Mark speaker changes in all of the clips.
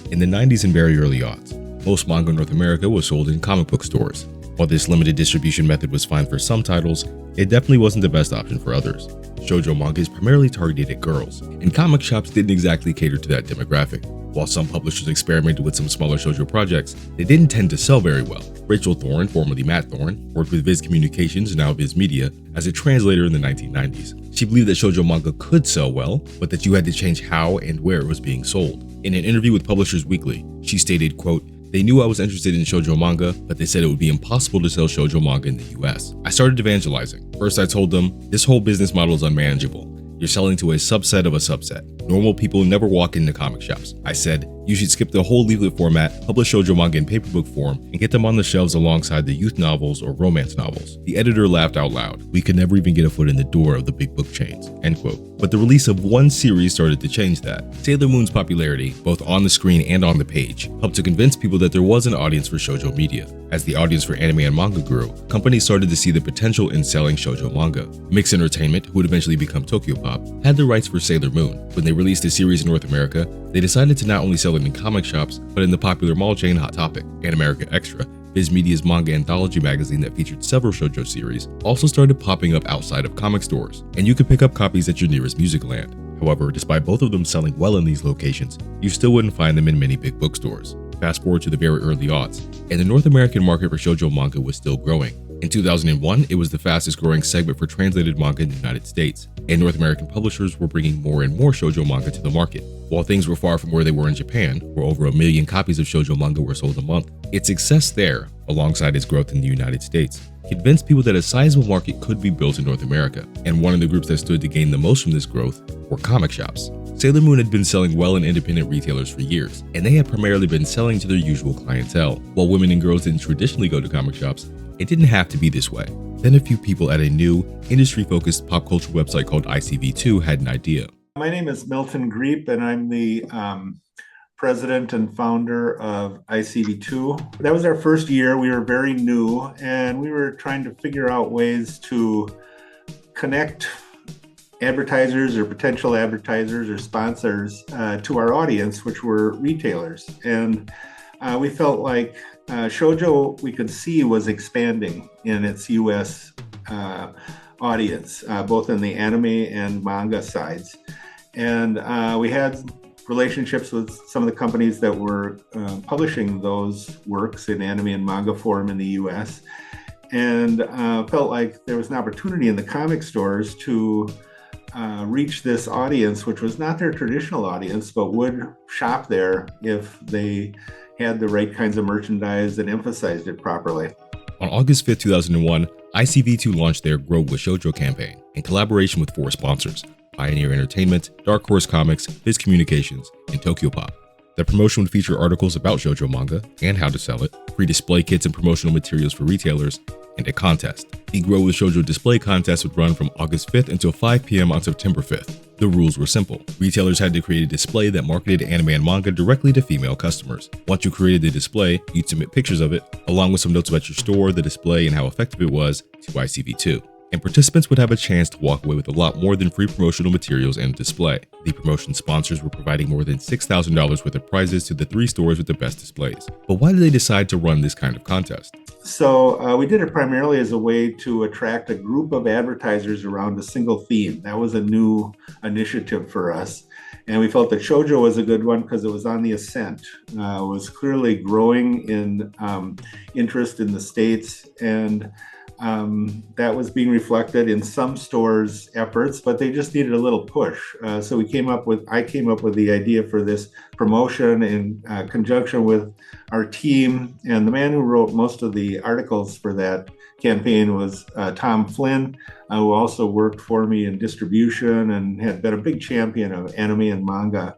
Speaker 1: In the 90s and very early aughts, most manga in North America was sold in comic book stores. While this limited distribution method was fine for some titles, it definitely wasn't the best option for others. Shoujo manga is primarily targeted at girls, and comic shops didn't exactly cater to that demographic. While some publishers experimented with some smaller shoujo projects, they didn't tend to sell very well. Rachel Thorne, formerly Matt Thorne, worked with Viz Communications, now Viz Media, as a translator in the 1990s. She believed that shoujo manga could sell well, but that you had to change how and where it was being sold. In an interview with Publishers Weekly, she stated, quote, "They knew I was interested in shoujo manga, but they said it would be impossible to sell shoujo manga in the US. I started evangelizing. First I told them, this whole business model is unmanageable. You're selling to a subset of a subset. Normal people never walk into comic shops. I said, you should skip the whole leaflet format, publish shoujo manga in paper book form, and get them on the shelves alongside the youth novels or romance novels." The editor laughed out loud. "We could never even get a foot in the door of the big book chains," end quote. But the release of one series started to change that. Sailor Moon's popularity, both on the screen and on the page, helped to convince people that there was an audience for shoujo media. As the audience for anime and manga grew, companies started to see the potential in selling shoujo manga. Mix Entertainment, who would eventually become Tokyopop, had the rights for Sailor Moon. When they released the series in North America, they decided to not only sell it in comic shops, but in the popular mall chain Hot Topic. And America Extra, Viz Media's manga anthology magazine that featured several shoujo series, also started popping up outside of comic stores, and you could pick up copies at your nearest music land. However, despite both of them selling well in these locations, you still wouldn't find them in many big bookstores. Fast forward to the very early aughts, and the North American market for shoujo manga was still growing. In 2001, it was the fastest growing segment for translated manga in the United States, and North American publishers were bringing more and more shoujo manga to the market. While things were far from where they were in Japan, where over 1 million copies of shoujo manga were sold a month, its success there, alongside its growth in the United States, convinced people that a sizable market could be built in North America, and one of the groups that stood to gain the most from this growth were comic shops. Sailor Moon had been selling well in independent retailers for years, and they had primarily been selling to their usual clientele. While women and girls didn't traditionally go to comic shops, it didn't have to be this way. Then a few people at a new, industry-focused pop culture website called ICV2 had an idea.
Speaker 2: My name is Milton Greep, and I'm the president and founder of ICV2. That was our first year. We were very new, and we were trying to figure out ways to connect advertisers or potential advertisers or sponsors to our audience, which were retailers. And we felt like shoujo, we could see, was expanding in its US audience, both in the anime and manga sides. And we had relationships with some of the companies that were publishing those works in anime and manga form in the US, and felt like there was an opportunity in the comic stores to reach this audience, which was not their traditional audience, but would shop there if they had the right kinds of merchandise and emphasized it properly.
Speaker 1: On August 5, 2001, ICV2 launched their Grow with Shoujo campaign in collaboration with 4 sponsors: Pioneer Entertainment, Dark Horse Comics, Viz Communications, and Tokyopop. The promotion would feature articles about shoujo manga and how to sell it, free display kits and promotional materials for retailers, and a contest. The Grow with Shoujo display contest would run from August 5th until 5 p.m. on September 5th. The rules were simple. Retailers had to create a display that marketed anime and manga directly to female customers. Once you created the display, you'd submit pictures of it, along with some notes about your store, the display, and how effective it was, to ICV2. And participants would have a chance to walk away with a lot more than free promotional materials and a display. The promotion sponsors were providing more than $6,000 worth of prizes to the 3 stores with the best displays. But why did they decide to run this kind of contest?
Speaker 2: So we did it primarily as a way to attract a group of advertisers around a single theme. That was a new initiative for us. And we felt that shoujo was a good one because it was on the ascent. It was clearly growing in interest in the States, and that was being reflected in some stores' efforts, but they just needed a little push. So I came up with the idea for this promotion in conjunction with our team. And the man who wrote most of the articles for that campaign was Tom Flynn, who also worked for me in distribution and had been a big champion of anime and manga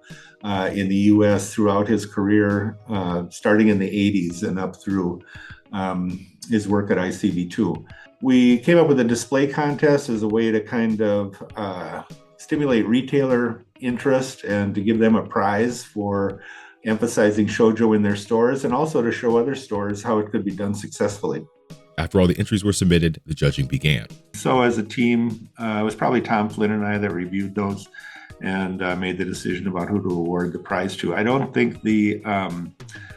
Speaker 2: in the US throughout his career, starting in the 80s and up through his work at ICV2. We came up with a display contest as a way to kind of stimulate retailer interest and to give them a prize for emphasizing shoujo in their stores, and also to show other stores how it could be done successfully.
Speaker 1: After all the entries were submitted, the judging began.
Speaker 2: So as a team, it was probably Tom Flynn and I that reviewed those. and made the decision about who to award the prize to. I don't think the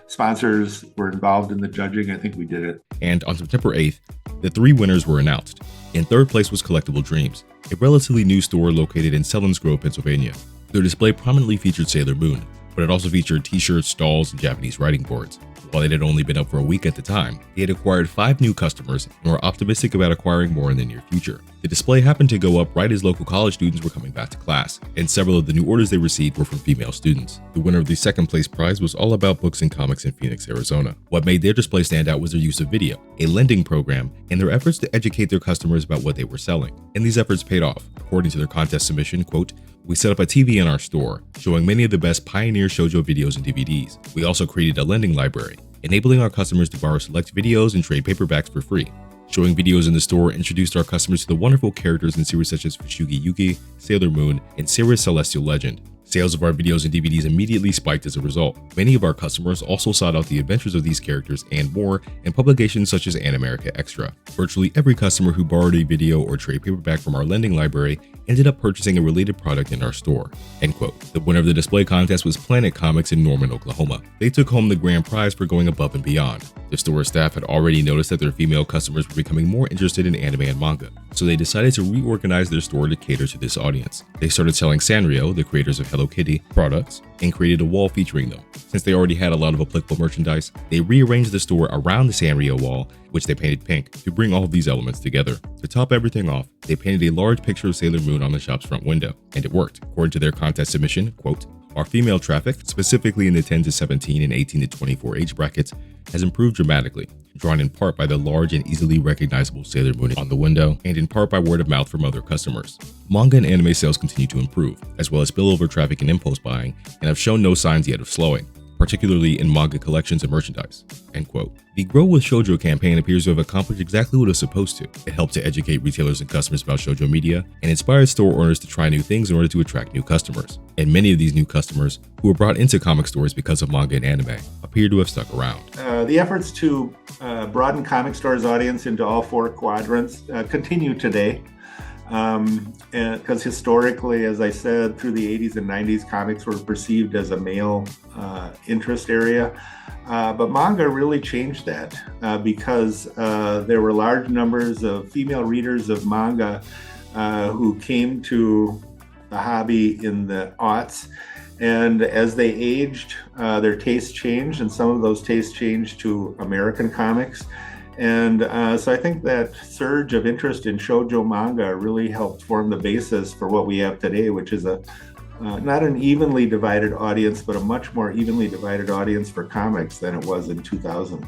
Speaker 2: sponsors were involved in the judging. I think we did it.
Speaker 1: And on September 8th, the 3 winners were announced. In third place was Collectible Dreams, a relatively new store located in Selins Grove, Pennsylvania. Their display prominently featured Sailor Moon, but it also featured t-shirts, dolls, and Japanese writing boards. While it had only been up for a week at the time, they had acquired 5 new customers and were optimistic about acquiring more in the near future. The display happened to go up right as local college students were coming back to class, and several of the new orders they received were from female students. The winner of the second place prize was All About Books and Comics in Phoenix, Arizona. What made their display stand out was their use of video, a lending program, and their efforts to educate their customers about what they were selling. And these efforts paid off. According to their contest submission, quote, "We set up a TV in our store, showing many of the best pioneer shoujo videos and DVDs. We also created a lending library, enabling our customers to borrow select videos and trade paperbacks for free. Showing videos in the store introduced our customers to the wonderful characters in series such as Fushigi Yuki, Sailor Moon, and Sarah's Celestial Legend. Sales of our videos and DVDs immediately spiked as a result. Many of our customers also sought out the adventures of these characters and more in publications such as Animerica Extra. Virtually every customer who borrowed a video or trade paperback from our lending library ended up purchasing a related product in our store." End quote. The winner of the display contest was Planet Comics in Norman, Oklahoma. They took home the grand prize for going above and beyond. The store staff had already noticed that their female customers were becoming more interested in anime and manga, so they decided to reorganize their store to cater to this audience. They started selling Sanrio, the creators of Hello Kitty, products, and created a wall featuring them. Since they already had a lot of applicable merchandise, they rearranged the store around the Sanrio wall, which they painted pink, to bring all of these elements together. To top everything off, they painted a large picture of Sailor Moon on the shop's front window, and it worked. According to their contest submission, quote, "Our female traffic, specifically in the 10 to 17 and 18 to 24 age brackets, has improved dramatically, drawn in part by the large and easily recognizable Sailor Moon on the window, and in part by word of mouth from other customers. Manga and anime sales continue to improve, as well as spillover traffic and impulse buying, and have shown no signs yet of slowing, particularly in manga collections and merchandise." End quote. The Grow with Shoujo campaign appears to have accomplished exactly what it was supposed to. It helped to educate retailers and customers about shoujo media, and inspired store owners to try new things in order to attract new customers. And many of these new customers, who were brought into comic stores because of manga and anime, appear to have stuck around.
Speaker 2: The efforts to broaden comic stores' audience into all 4 quadrants continue today. Because historically, as I said, through the 80s and 90s, comics were perceived as a male interest area. But manga really changed that because there were large numbers of female readers of manga who came to the hobby in the aughts. And as they aged, their tastes changed, and some of those tastes changed to American comics. And so I think that surge of interest in shoujo manga really helped form the basis for what we have today, which is not an evenly divided audience, but a much more evenly divided audience for comics than it was in 2000.